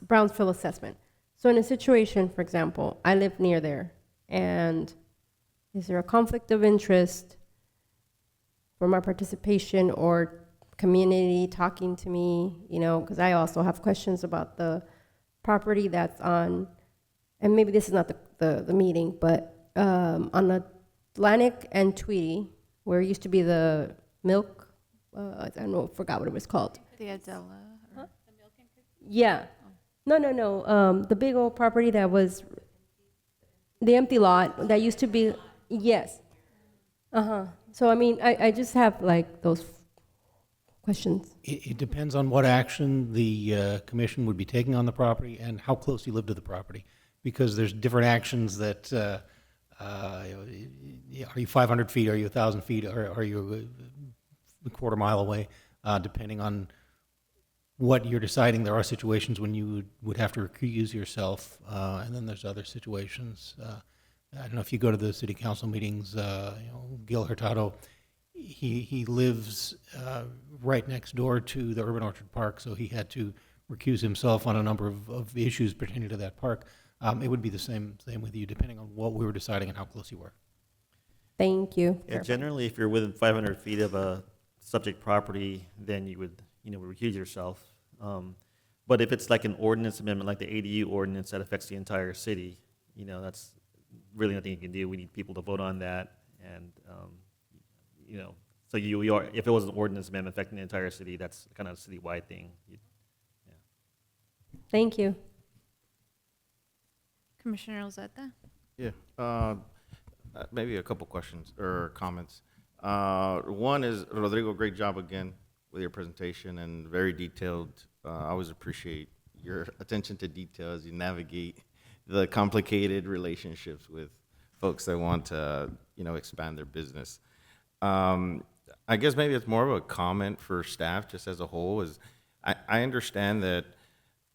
Brownsville assessment. So in a situation, for example, I live near there, and is there a conflict of interest for my participation or community talking to me, because I also have questions about the property that's on, and maybe this is not the meeting, but on Atlantic and Tweedy, where it used to be the milk, I don't know, forgot what it was called. The Adela. Huh? Yeah. No. The big old property that was the empty lot that used to be, yes. So, I mean, I just have like those questions. It depends on what action the commission would be taking on the property and how close you live to the property, because there's different actions that Are you 500 feet? Are you 1,000 feet? Or are you a quarter mile away? Depending on what you're deciding, there are situations when you would have to recuse yourself, and then there's other situations. I don't know if you go to the city council meetings. Gil Hurtado, he lives right next door to the Urban Orchard Park, so he had to recuse himself on a number of issues pertaining to that park. It would be the same with you, depending on what we were deciding and how close you were. Thank you. Yeah, generally, if you're within 500 feet of a subject property, then you would, recuse yourself. But if it's like an ordinance amendment, like the ADU ordinance that affects the entire city, that's really nothing you can do. We need people to vote on that, and so you are, if it was an ordinance amendment affecting the entire city, that's kind of a citywide thing. Thank you. Commissioner Elzeta? Yeah, maybe a couple questions or comments. One is, Rodrigo, great job again with your presentation and very detailed. I always appreciate your attention to detail as you navigate the complicated relationships with folks that want to, expand their business. I guess maybe it's more of a comment for staff just as a whole. Is I understand that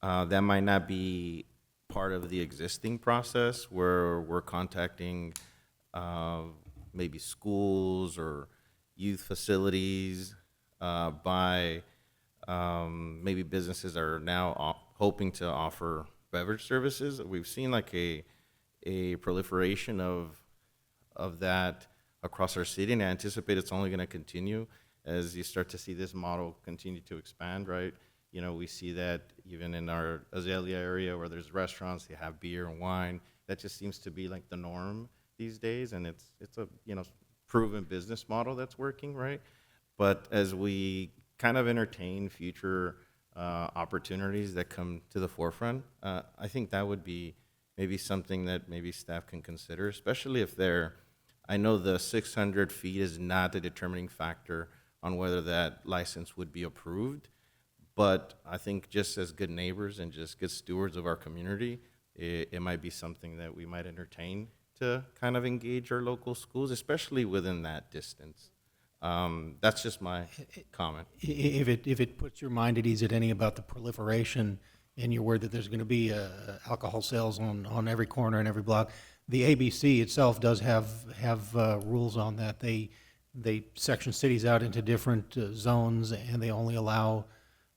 that might not be part of the existing process where we're contacting maybe schools or youth facilities by maybe businesses that are now hoping to offer beverage services. We've seen like a proliferation of that across our city, and I anticipate it's only going to continue as you start to see this model continue to expand, right? We see that even in our Azalea area where there's restaurants, they have beer and wine. That just seems to be like the norm these days, and it's a proven business model that's working, right? But as we kind of entertain future opportunities that come to the forefront, I think that would be maybe something that maybe staff can consider, especially if I know the 600 feet is not the determining factor on whether that license would be approved. But I think just as good neighbors and just good stewards of our community, it might be something that we might entertain to kind of engage our local schools, especially within that distance. That's just my comment. If it puts your mind at ease at any about the proliferation and you're worried that there's going to be alcohol sales on every corner and every block, the ABC itself does have rules on that. They section cities out into different zones, and they only allow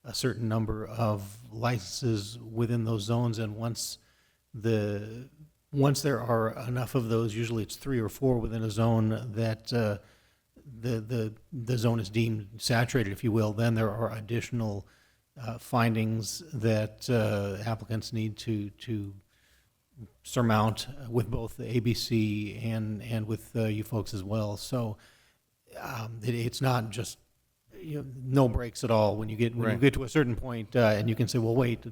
a certain number of licenses within those zones. And once there are enough of those, usually it's 3 or 4 within a zone, that the zone is deemed saturated, if you will, then there are additional findings that applicants need to surmount with both the ABC and with you folks as well. So it's not just no breaks at all when you get to a certain point, and you can say, well, wait,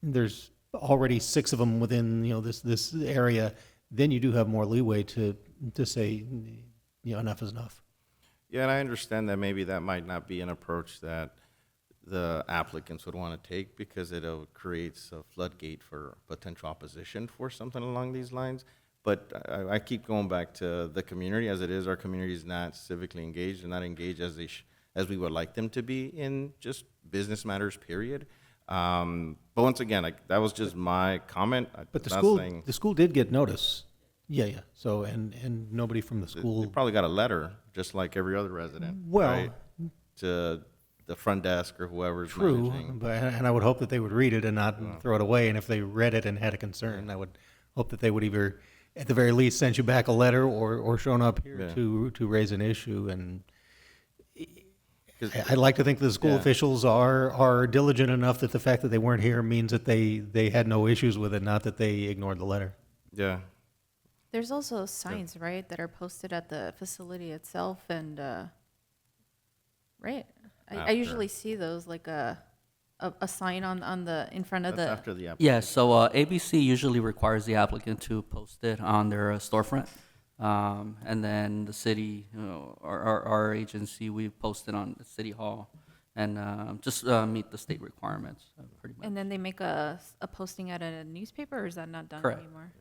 there's already 6 of them within this area. Then you do have more leeway to say enough is enough. Yeah, and I understand that maybe that might not be an approach that the applicants would want to take because it creates a floodgate for potential opposition for something along these lines. But I keep going back to the community as it is. Our community is not civically engaged and not engaged as we would like them to be in just business matters, period. But once again, that was just my comment. But the school did get notice. Yeah. So and nobody from the school. They probably got a letter, just like every other resident. Well, right? To the front desk or whoever's true, managing. And I would hope that they would read it and not throw it away. And if they read it and had a concern, I would hope that they would either, at the very least, send you back a letter or shown up here to raise an issue. And I'd like to think the school officials are diligent enough that the fact that they weren't here means that they had no issues with it, not that they ignored the letter. Yeah. There's also signs, right, that are posted at the facility itself, and right. I usually see those, like a sign on the in front of That's the. after the application. Yeah, so ABC usually requires the applicant to post it on their storefront. And then the city, our agency, we post it on the city hall and just meet the state requirements, pretty much. And then they make a posting at a newspaper, or is that not done Correct. anymore?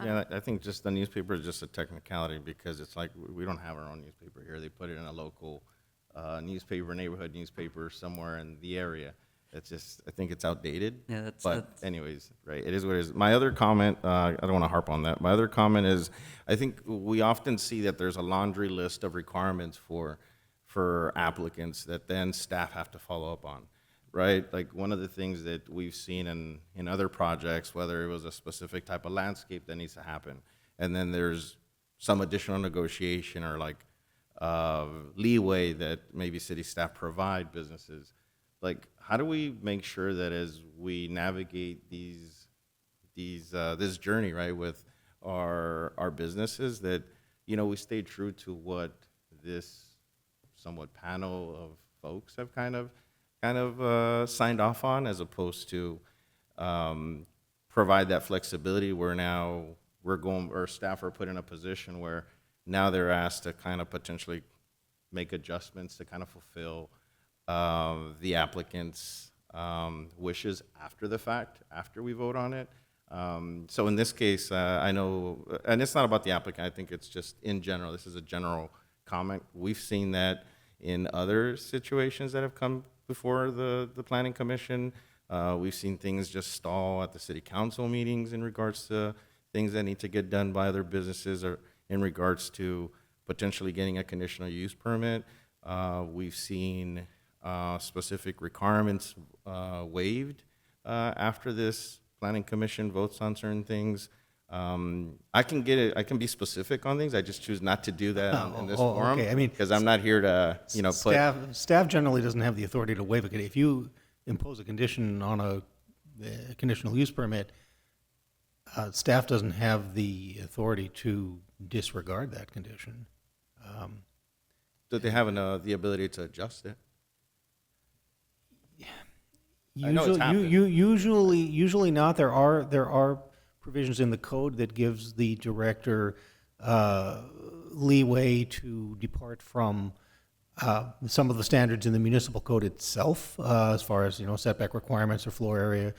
Yeah, I think just the newspaper is just a technicality because it's like we don't have our own newspaper here. They put it in a local newspaper, neighborhood newspaper somewhere in the area. It's just, I think it's outdated. Yeah, that's- But that's- anyways, right, it is what it is. My other comment, I don't want to harp on that. My other comment is, I think we often see that there's a laundry list of requirements for applicants that then staff have to follow up on, right? Like, one of the things that we've seen in other projects, whether it was a specific type of landscape that needs to happen, and then there's some additional negotiation or like leeway that maybe city staff provide businesses. Like, how do we make sure that as we navigate this journey, right, with our businesses, that, you know, we stay true to what this somewhat panel of folks have kind of signed off on, as opposed to provide that flexibility where now our staff are put in a position where now they're asked to kind of potentially make adjustments to kind of fulfill the applicant's wishes after the fact, after we vote on it. So in this case, I know, and it's not about the applicant, I think it's just in general, this is a general comment. We've seen that in other situations that have come before the Planning Commission. We've seen things just stall at the city council meetings in regards to things that need to get done by other businesses, or in regards to potentially getting a conditional use permit. We've seen specific requirements waived after this Planning Commission votes on certain things. I can be specific on things. I just choose not to do that in this forum. Okay. I mean, because I'm not here to, you know, put. Staff generally doesn't have the authority to waive it. If you impose a condition on a conditional use permit, staff doesn't have the authority to disregard that condition. Do they have the ability to adjust it? I know it's Usually, happened. usually not. There are provisions in the code that gives the director leeway to depart from some of the standards in the municipal code itself, as far as, you know, setback requirements or floor area.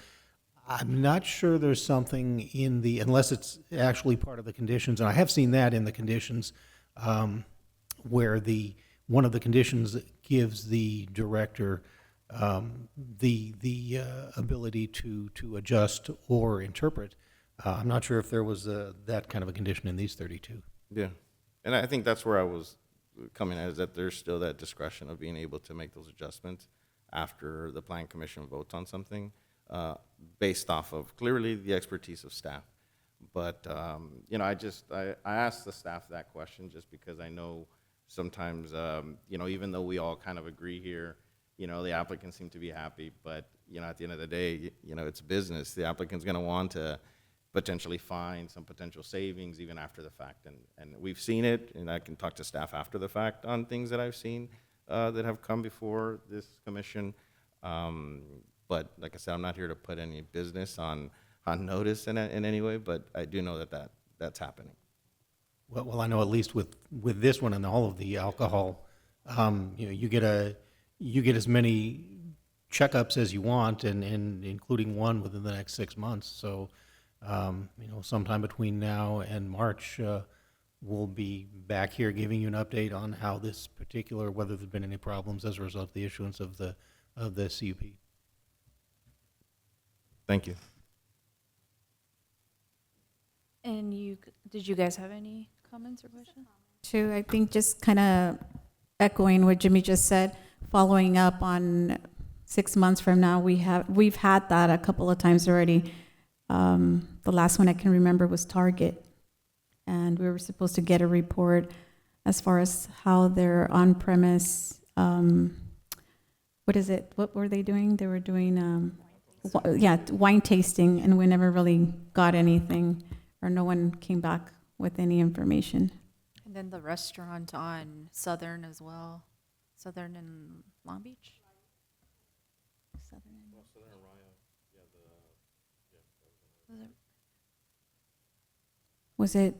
I'm not sure there's something in unless it's actually part of the conditions, and I have seen that in the conditions, where one of the conditions gives the director the ability to adjust or interpret. I'm not sure if there was that kind of a condition in these 32. Yeah, and I think that's where I was coming at, is that there's still that discretion of being able to make those adjustments after the Planning Commission votes on something, based off of clearly the expertise of staff. But, you know, I asked the staff that question just because I know sometimes, you know, even though we all kind of agree here, you know, the applicants seem to be happy, but, you know, at the end of the day, you know, it's business. The applicant's going to want to potentially find some potential savings even after the fact. And we've seen it, and I can talk to staff after the fact on things that I've seen that have come before this commission. But like I said, I'm not here to put any business on notice in any way, but I do know that's happening. Well, I know at least with this one and all of the alcohol, you know, you get as many checkups as you want, and including one within the next 6 months. So, you know, sometime between now and March, we'll be back here giving you an update on how this particular, whether there's been any problems as a result of the issuance of the CUP. Thank you. And did you guys have any comments or questions? Too, I think just kind of echoing what Jimmy just said, following up on 6 months from now, we've had that a couple of times already. The last one I can remember was Target, and we were supposed to get a report as far as how their on-premise, what were they doing? They were doing, wine tasting, and we never really got anything, or no one came back with any information. And then the restaurant on Southern as well. Southern and Long Beach? Was it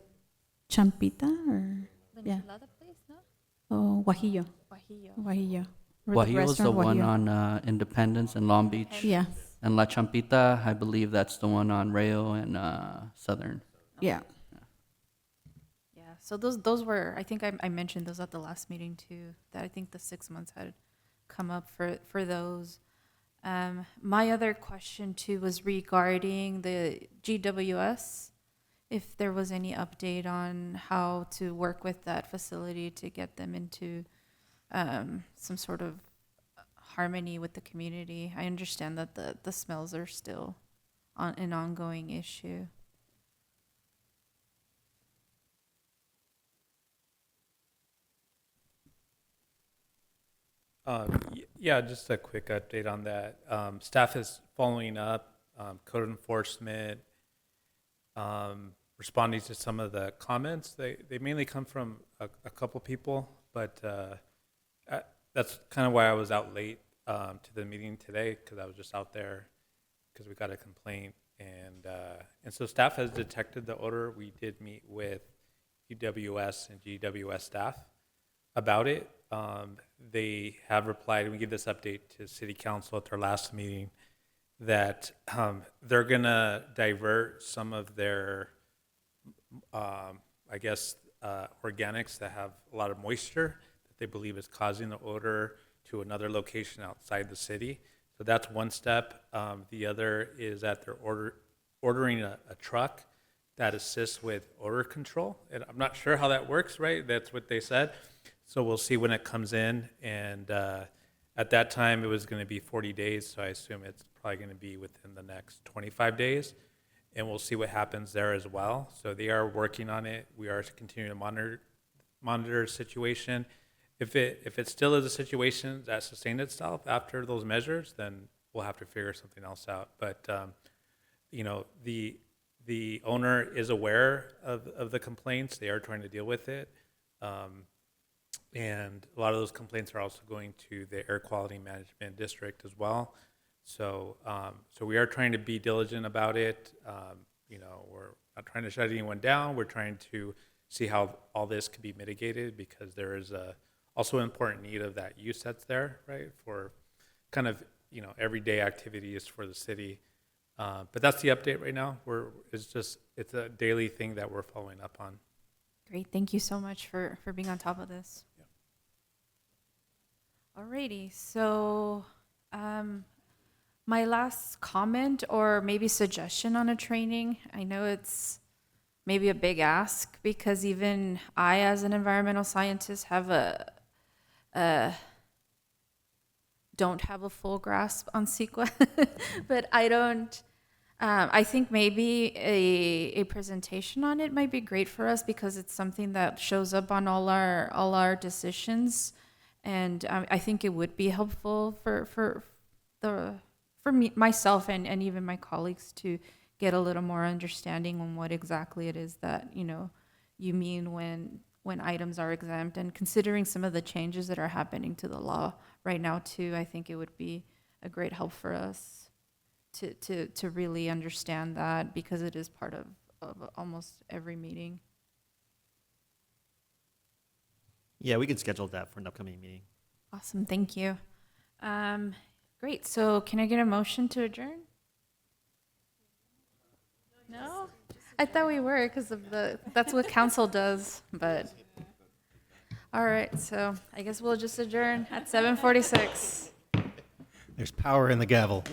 Champita or? The Yeah. Enchilada place, no? Oh, Guajillo. Guajillo. Guajillo. Or Guajillo is the restaurant one Guajillo. on Independence and Long Beach. Yeah. And La Champita, I believe that's the one on Rayo and Southern. Yeah. Yeah, so those were, I think I mentioned those at the last meeting too, that I think the 6 months had come up for those. My other question too was regarding the GWS, if there was any update on how to work with that facility to get them into some sort of harmony with the community. I understand that the smells are still an ongoing issue. Yeah, just a quick update on that. Staff is following up, code enforcement, responding to some of the comments. They mainly come from a couple people, but that's kind of why I was out late to the meeting today, because I was just out there because we got a complaint. And so staff has detected the odor. We did meet with UWS and GWS staff about it. They have replied, and we gave this update to City Council at their last meeting, that they're going to divert some of their, I guess, organics that have a lot of moisture that they believe is causing the odor to another location outside the city. So that's one step. The other is that they're ordering a truck that assists with odor control. And I'm not sure how that works, right? That's what they said. So we'll see when it comes in. And at that time, it was going to be 40 days. So I assume it's probably going to be within the next 25 days. And we'll see what happens there as well. So they are working on it. We are continuing to monitor the situation. If it still is a situation that sustained itself after those measures, then we'll have to figure something else out. But the owner is aware of the complaints. They are trying to deal with it. And a lot of those complaints are also going to the Air Quality Management District as well. So we are trying to be diligent about it. We're not trying to shut anyone down. We're trying to see how all this can be mitigated, because there is also an important need of that use that's there, right, for kind of everyday activities for the city. But that's the update right now. It's a daily thing that we're following up on. Great, thank you so much for being on top of this. Alrighty, so my last comment or maybe suggestion on a training, I know it's maybe a big ask, because even I, as an environmental scientist, have don't have a full grasp on CEQA, but I think maybe a presentation on it might be great for us, because it's something that shows up on all our decisions, and I think it would be helpful for me, myself, and even my colleagues to get a little more understanding on what exactly it is that you mean when items are exempt, and considering some of the changes that are happening to the law right now too. I think it would be a great help for us to really understand that, because it is part of almost every meeting. Yeah, we could schedule that for an upcoming meeting. Awesome, thank you. Great, so can I get a motion to adjourn? No? I thought we were, because that's what council does, but. All right, so I guess we'll just adjourn at 7:46. There's power in the gavel.